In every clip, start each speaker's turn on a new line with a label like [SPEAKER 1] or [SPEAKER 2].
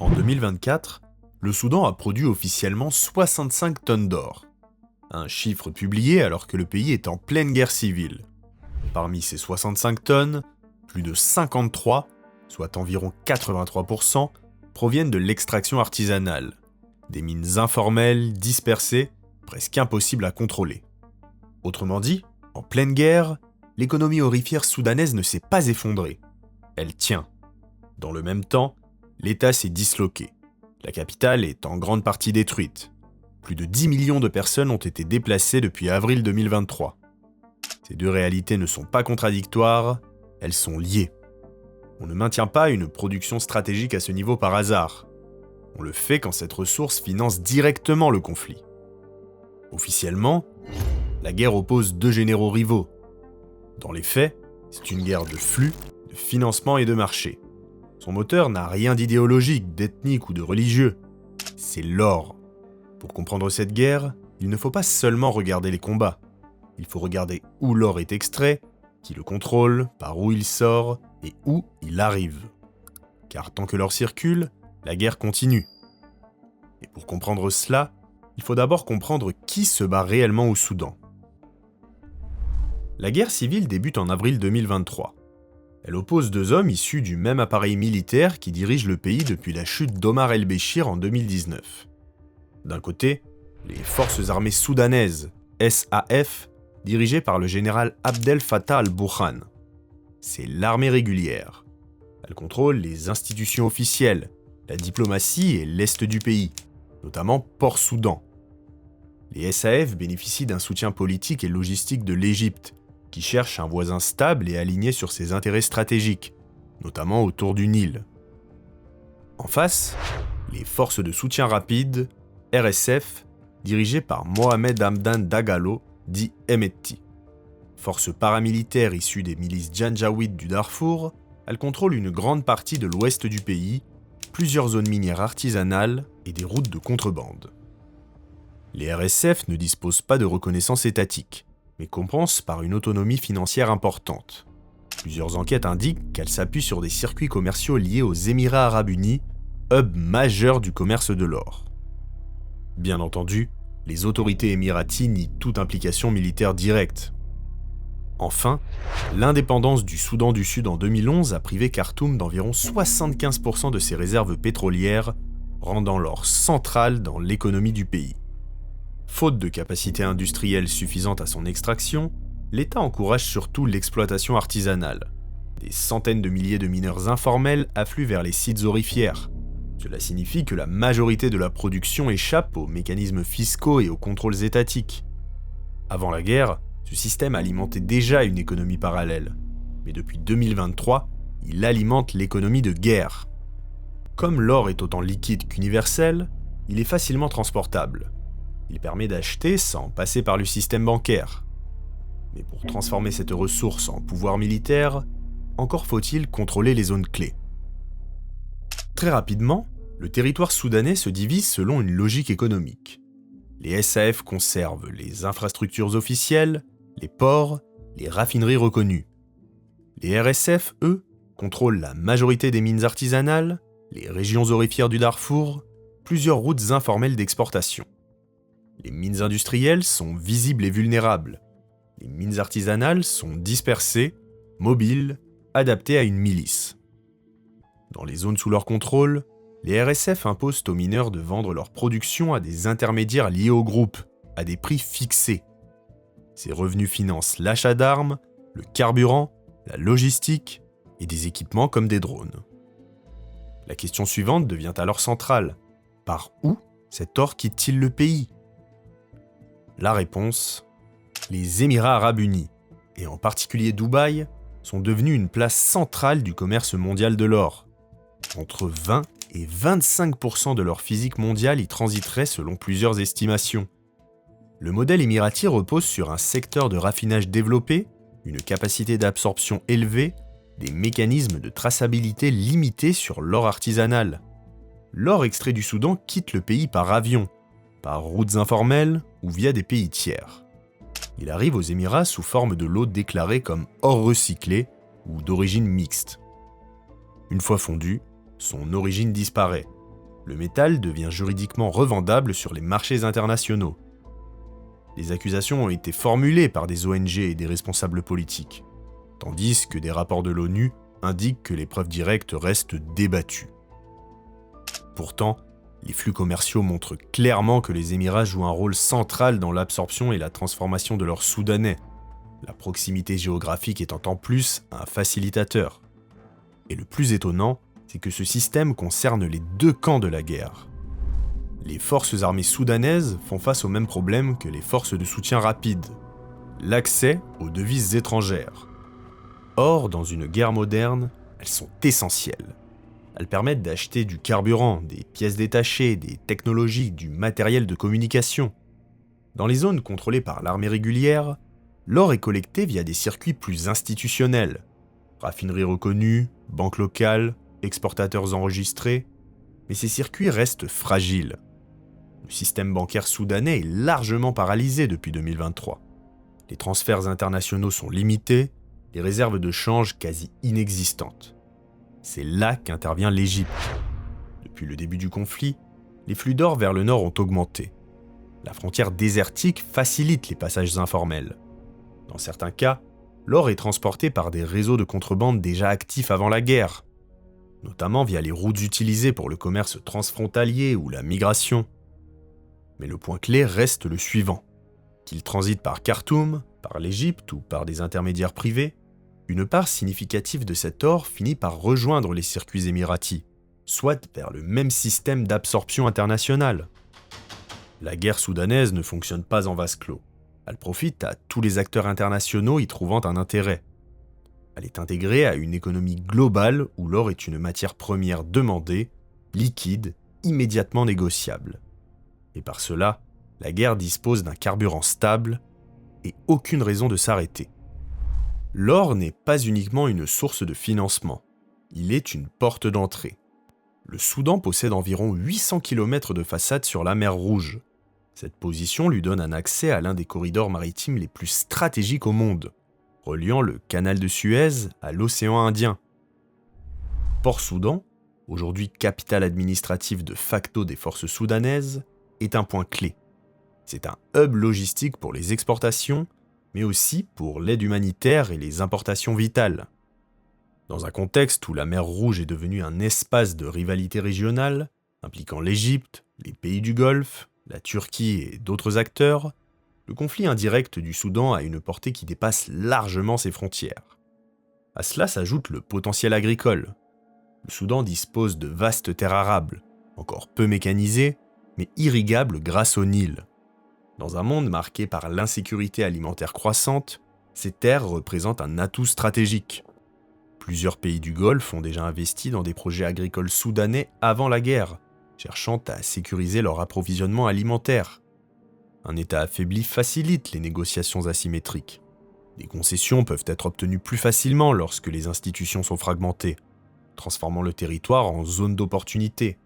[SPEAKER 1] En 2024, le Soudan a produit officiellement 65 tonnes d'or. Un chiffre publié alors que le pays est en pleine guerre civile. Parmi ces 65 tonnes, plus de 53, soit environ 83%, proviennent de l'extraction artisanale. Des mines informelles, dispersées, presque impossibles à contrôler. Autrement dit, en pleine guerre, l'économie aurifère soudanaise ne s'est pas effondrée. Elle tient. Dans le même temps, l'État s'est disloqué. La capitale est en grande partie détruite. Plus de 10 millions de personnes ont été déplacées depuis avril 2023. Ces deux réalités ne sont pas contradictoires, elles sont liées. On ne maintient pas une production stratégique à ce niveau par hasard. On le fait quand cette ressource finance directement le conflit. Officiellement, la guerre oppose deux généraux rivaux. Dans les faits, c'est une guerre de flux, de financement et de marché. Son moteur n'a rien d'idéologique, d'ethnique ou de religieux. C'est l'or. Pour comprendre cette guerre, il ne faut pas seulement regarder les combats. Il faut regarder où l'or est extrait, qui le contrôle, par où il sort et où il arrive. Car tant que l'or circule, la guerre continue. Et pour comprendre cela, il faut d'abord comprendre qui se bat réellement au Soudan. La guerre civile débute en avril 2023. Elle oppose deux hommes issus du même appareil militaire qui dirige le pays depuis la chute d'Omar el-Béchir en 2019. D'un côté, les forces armées soudanaises, SAF, dirigées par le général Abdel Fattah al-Burhan. C'est l'armée régulière. Elle contrôle les institutions officielles, la diplomatie et l'est du pays, notamment Port-Soudan. Les SAF bénéficient d'un soutien politique et logistique de l'Égypte, qui cherche un voisin stable et aligné sur ses intérêts stratégiques, notamment autour du Nil. En face, les forces de soutien rapide, RSF, dirigées par Mohamed Hamdan Dagalo, dit Hemeti. Force paramilitaire issue des milices Janjaweed du Darfour, elle contrôle une grande partie de l'ouest du pays, plusieurs zones minières artisanales et des routes de contrebande. Les RSF ne disposent pas de reconnaissance étatique, mais compensent par une autonomie financière importante. Plusieurs enquêtes indiquent qu'elle s'appuie sur des circuits commerciaux liés aux Émirats arabes unis, hub majeur du commerce de l'or. Bien entendu, les autorités émiraties nient toute implication militaire directe. Enfin, l'indépendance du Soudan du Sud en 2011 a privé Khartoum d'environ 75% de ses réserves pétrolières, rendant l'or central dans l'économie du pays. Faute de capacité industrielle suffisante à son extraction, l'État encourage surtout l'exploitation artisanale. Des centaines de milliers de mineurs informels affluent vers les sites aurifères. Cela signifie que la majorité de la production échappe aux mécanismes fiscaux et aux contrôles étatiques. Avant la guerre, ce système alimentait déjà une économie parallèle. Mais depuis 2023, il alimente l'économie de guerre. Comme l'or est autant liquide qu'universel, il est facilement transportable. Il permet d'acheter sans passer par le système bancaire. Mais pour transformer cette ressource en pouvoir militaire, encore faut-il contrôler les zones clés. Très rapidement, le territoire soudanais se divise selon une logique économique. Les SAF conservent les infrastructures officielles, les ports, les raffineries reconnues. Les RSF, eux, contrôlent la majorité des mines artisanales, les régions aurifères du Darfour, plusieurs routes informelles d'exportation. Les mines industrielles sont visibles et vulnérables. Les mines artisanales sont dispersées, mobiles, adaptées à une milice. Dans les zones sous leur contrôle, les RSF imposent aux mineurs de vendre leur production à des intermédiaires liés au groupe, à des prix fixés. Ces revenus financent l'achat d'armes, le carburant, la logistique et des équipements comme des drones. La question suivante devient alors centrale. Par où cet or quitte-t-il le pays ? La réponse, les Émirats arabes unis, et en particulier Dubaï, sont devenus une place centrale du commerce mondial de l'or. Entre 20 et 25% de leur physique mondiale y transiterait selon plusieurs estimations. Le modèle émirati repose sur un secteur de raffinage développé, une capacité d'absorption élevée, des mécanismes de traçabilité limités sur l'or artisanal. L'or extrait du Soudan quitte le pays par avion, par routes informelles ou via des pays tiers. Il arrive aux Émirats sous forme de lot déclaré comme or recyclé ou d'origine mixte. Une fois fondu, son origine disparaît, le métal devient juridiquement revendable sur les marchés internationaux. Les accusations ont été formulées par des ONG et des responsables politiques, tandis que des rapports de l'ONU indiquent que les preuves directes restent débattues. Pourtant, les flux commerciaux montrent clairement que les Émirats jouent un rôle central dans l'absorption et la transformation de leurs Soudanais, la proximité géographique étant en plus un facilitateur. Et le plus étonnant, c'est que ce système concerne les deux camps de la guerre. Les forces armées soudanaises font face au même problème que les forces de soutien rapide, l'accès aux devises étrangères. Or, dans une guerre moderne, elles sont essentielles. Elles permettent d'acheter du carburant, des pièces détachées, des technologies, du matériel de communication. Dans les zones contrôlées par l'armée régulière, l'or est collecté via des circuits plus institutionnels. Raffineries reconnues, banques locales, exportateurs enregistrés, mais ces circuits restent fragiles. Le système bancaire soudanais est largement paralysé depuis 2023. Les transferts internationaux sont limités, les réserves de change quasi inexistantes. C'est là qu'intervient l'Égypte. Depuis le début du conflit, les flux d'or vers le nord ont augmenté. La frontière désertique facilite les passages informels. Dans certains cas, l'or est transporté par des réseaux de contrebande déjà actifs avant la guerre, notamment via les routes utilisées pour le commerce transfrontalier ou la migration. Mais le point clé reste le suivant. Qu'il transite par Khartoum, par l'Égypte ou par des intermédiaires privés, une part significative de cet or finit par rejoindre les circuits émiratis, soit vers le même système d'absorption internationale. La guerre soudanaise ne fonctionne pas en vase clos. Elle profite à tous les acteurs internationaux y trouvant un intérêt. Elle est intégrée à une économie globale où l'or est une matière première demandée, liquide, immédiatement négociable. Et par cela, la guerre dispose d'un carburant stable et aucune raison de s'arrêter. L'or n'est pas uniquement une source de financement, il est une porte d'entrée. Le Soudan possède environ 800 km de façade sur la mer Rouge. Cette position lui donne un accès à l'un des corridors maritimes les plus stratégiques au monde, reliant le canal de Suez à l'océan Indien. Port-Soudan, aujourd'hui capitale administrative de facto des forces soudanaises, est un point clé. C'est un hub logistique pour les exportations, mais aussi pour l'aide humanitaire et les importations vitales. Dans un contexte où la mer Rouge est devenue un espace de rivalité régionale, impliquant l'Égypte, les pays du Golfe, la Turquie et d'autres acteurs, le conflit indirect du Soudan a une portée qui dépasse largement ses frontières. À cela s'ajoute le potentiel agricole. Le Soudan dispose de vastes terres arables, encore peu mécanisées, mais irrigables grâce au Nil. Dans un monde marqué par l'insécurité alimentaire croissante, ces terres représentent un atout stratégique. Plusieurs pays du Golfe ont déjà investi dans des projets agricoles soudanais avant la guerre, cherchant à sécuriser leur approvisionnement alimentaire. Un État affaibli facilite les négociations asymétriques. Des concessions peuvent être obtenues plus facilement lorsque les institutions sont fragmentées, transformant le territoire en zone d'opportunité,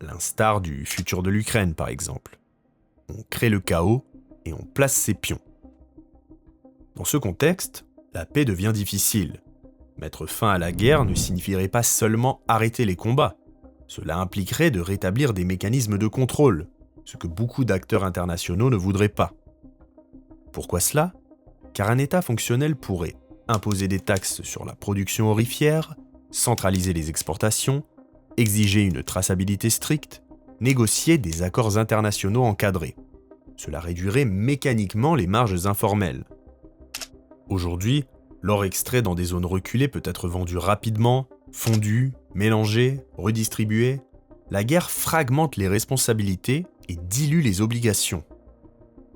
[SPEAKER 1] l'instar du futur de l'Ukraine par exemple. On crée le chaos et on place ses pions. Dans ce contexte, la paix devient difficile. Mettre fin à la guerre ne signifierait pas seulement arrêter les combats. Cela impliquerait de rétablir des mécanismes de contrôle, ce que beaucoup d'acteurs internationaux ne voudraient pas. Pourquoi cela ? Car un État fonctionnel pourrait imposer des taxes sur la production aurifère, centraliser les exportations, exiger une traçabilité stricte, négocier des accords internationaux encadrés. Cela réduirait mécaniquement les marges informelles. Aujourd'hui, l'or extrait dans des zones reculées peut être vendu rapidement, fondu, mélangé, redistribué. La guerre fragmente les responsabilités et dilue les obligations.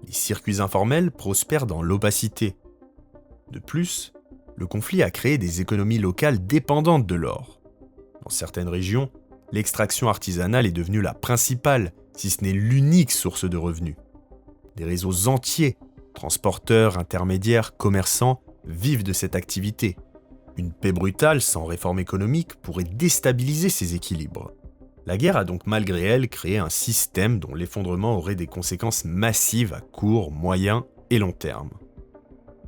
[SPEAKER 1] Les circuits informels prospèrent dans l'opacité. De plus, le conflit a créé des économies locales dépendantes de l'or. Dans certaines régions, l'extraction artisanale est devenue la principale, si ce n'est l'unique source de revenus. Des réseaux entiers, transporteurs, intermédiaires, commerçants, vivent de cette activité. Une paix brutale sans réforme économique pourrait déstabiliser ces équilibres. La guerre a donc malgré elle créé un système dont l'effondrement aurait des conséquences massives à court, moyen et long terme.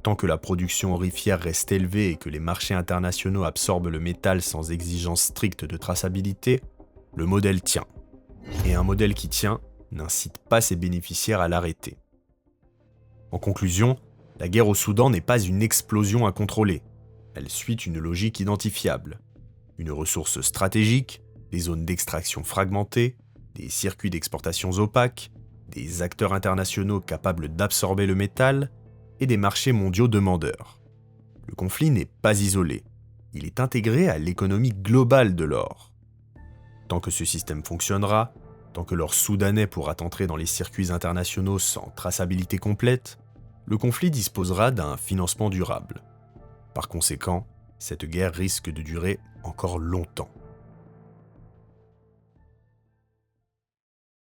[SPEAKER 1] Tant que la production aurifère reste élevée et que les marchés internationaux absorbent le métal sans exigence stricte de traçabilité, le modèle tient. et un modèle qui tient n'incite pas ses bénéficiaires à l'arrêter. En conclusion, la guerre au Soudan n'est pas une explosion à contrôler. Elle suit une logique identifiable. Une ressource stratégique, des zones d'extraction fragmentées, des circuits d'exportation opaques, des acteurs internationaux capables d'absorber le métal et des marchés mondiaux demandeurs. Le conflit n'est pas isolé. Il est intégré à l'économie globale de l'or. Tant que ce système fonctionnera, tant que l'or soudanais pourra entrer dans les circuits internationaux sans traçabilité complète, le conflit disposera d'un financement durable. Par conséquent, cette guerre risque de durer encore longtemps.